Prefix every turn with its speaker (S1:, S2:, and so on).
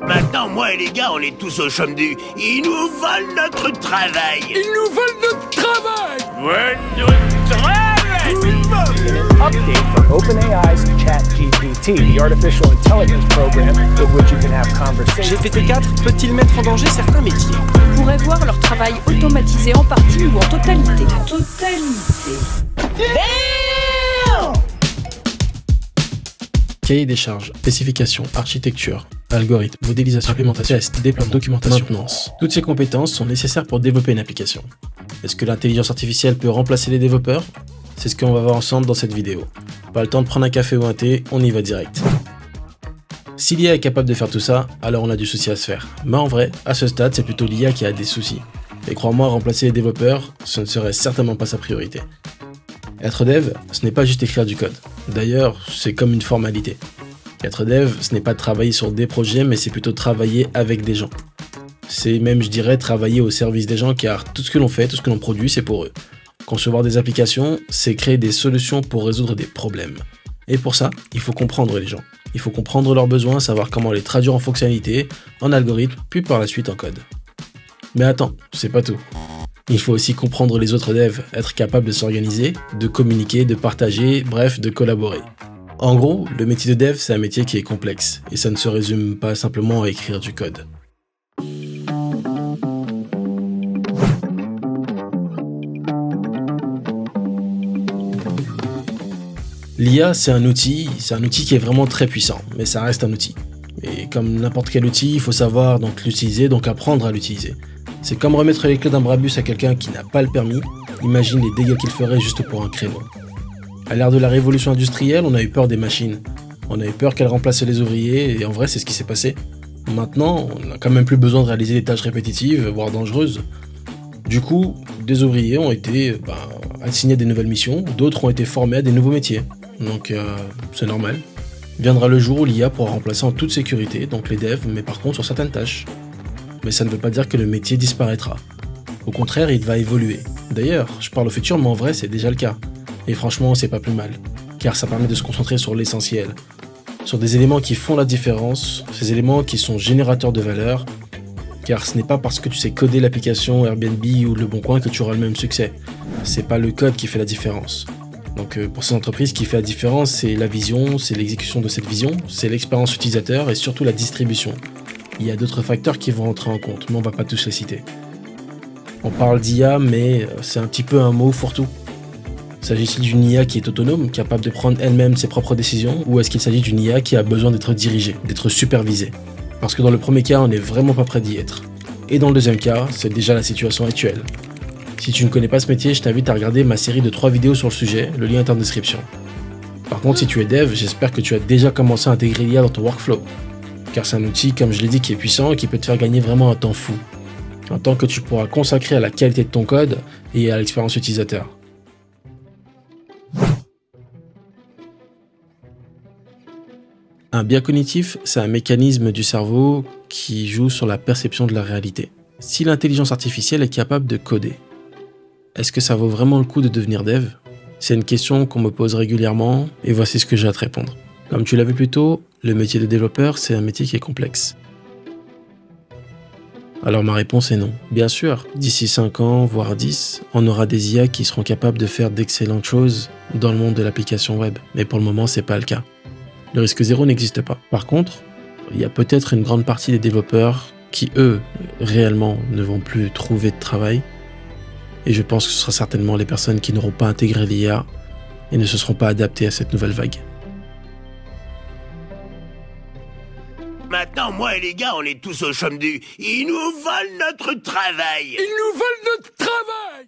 S1: Maintenant, moi et les gars, on est tous au chôme du. Ils nous volent notre travail.
S2: Ils nous volent notre travail.
S1: Volent notre travail.
S3: Update for OpenAI's ChatGPT, the artificial intelligence program with which you can have conversations.
S4: GPT-4 peut-il mettre en danger certains métiers?
S5: On pourrait voir leur travail automatisé en partie ou en totalité.
S6: Cahier des charges, spécification, architecture, algorithme, modélisation, implémentation, test, déploiement, documentation, maintenance. Toutes ces compétences sont nécessaires pour développer une application. Est-ce que l'intelligence artificielle peut remplacer les développeurs? C'est ce qu'on va voir ensemble dans cette vidéo. Pas le temps de prendre un café ou un thé, on y va direct. Si l'IA est capable de faire tout ça, alors on a du souci à se faire. Mais en vrai, à ce stade, c'est plutôt l'IA qui a des soucis. Et crois-moi, remplacer les développeurs, ce ne serait certainement pas sa priorité. Être dev, ce n'est pas juste écrire du code. D'ailleurs, c'est comme une formalité. Être dev, ce n'est pas travailler sur des projets, mais c'est plutôt travailler avec des gens. C'est même, je dirais, travailler au service des gens, car tout ce que l'on fait, tout ce que l'on produit, c'est pour eux. Concevoir des applications, c'est créer des solutions pour résoudre des problèmes. Et pour ça, il faut comprendre les gens. Il faut comprendre leurs besoins, savoir comment les traduire en fonctionnalités, en algorithmes, puis par la suite en code. Mais attends, c'est pas tout. Il faut aussi comprendre les autres devs, être capable de s'organiser, de communiquer, de partager, bref, de collaborer. En gros, le métier de dev, c'est un métier qui est complexe, et ça ne se résume pas simplement à écrire du code. L'IA, c'est un outil qui est vraiment très puissant, mais ça reste un outil. Et comme n'importe quel outil, il faut savoir donc l'utiliser, donc apprendre à l'utiliser. C'est comme remettre les clés d'un Brabus à quelqu'un qui n'a pas le permis, imagine les dégâts qu'il ferait juste pour un créneau. À l'ère de la révolution industrielle, on a eu peur des machines. On a eu peur qu'elles remplacent les ouvriers, et en vrai c'est ce qui s'est passé. Maintenant, on n'a quand même plus besoin de réaliser des tâches répétitives, voire dangereuses. Du coup, des ouvriers ont été assignés à des nouvelles missions, d'autres ont été formés à des nouveaux métiers. Donc c'est normal. Viendra le jour où l'IA pourra remplacer en toute sécurité, donc les devs, mais par contre sur certaines tâches. Mais ça ne veut pas dire que le métier disparaîtra. Au contraire, il va évoluer. D'ailleurs, je parle au futur, mais en vrai, c'est déjà le cas. Et franchement, c'est pas plus mal. Car ça permet de se concentrer sur l'essentiel. Sur des éléments qui font la différence, ces éléments qui sont générateurs de valeur. Car ce n'est pas parce que tu sais coder l'application Airbnb ou Le Bon Coin que tu auras le même succès. C'est pas le code qui fait la différence. Donc pour ces entreprises, ce qui fait la différence, c'est la vision, c'est l'exécution de cette vision, c'est l'expérience utilisateur et surtout la distribution. Il y a d'autres facteurs qui vont rentrer en compte, mais on va pas tous les citer. On parle d'IA, mais c'est un petit peu un mot fourre-tout. S'agit-il d'une IA qui est autonome, capable de prendre elle-même ses propres décisions, ou est-ce qu'il s'agit d'une IA qui a besoin d'être dirigée, d'être supervisée? Parce que dans le premier cas, on n'est vraiment pas prêt d'y être. Et dans le deuxième cas, c'est déjà la situation actuelle. Si tu ne connais pas ce métier, je t'invite à regarder ma série de 3 vidéos sur le sujet, le lien est en description. Par contre, si tu es dev, j'espère que tu as déjà commencé à intégrer l'IA dans ton workflow. Car c'est un outil, comme je l'ai dit, qui est puissant et qui peut te faire gagner vraiment un temps fou. Un temps que tu pourras consacrer à la qualité de ton code et à l'expérience utilisateur. Un biais cognitif, c'est un mécanisme du cerveau qui joue sur la perception de la réalité. Si l'intelligence artificielle est capable de coder, est-ce que ça vaut vraiment le coup de devenir dev? C'est une question qu'on me pose régulièrement et voici ce que j'ai à te répondre. Comme tu l'as vu plus tôt, le métier de développeur, c'est un métier qui est complexe. Alors ma réponse est non. Bien sûr, d'ici 5 ans, voire 10, on aura des IA qui seront capables de faire d'excellentes choses dans le monde de l'application web. Mais pour le moment, c'est pas le cas. Le risque zéro n'existe pas. Par contre, il y a peut-être une grande partie des développeurs qui, eux, réellement, ne vont plus trouver de travail. Et je pense que ce sera certainement les personnes qui n'auront pas intégré l'IA et ne se seront pas adaptées à cette nouvelle vague.
S1: Maintenant, moi et les gars, on est tous au chôme du. Ils nous volent notre travail.
S2: Ils nous volent notre travail.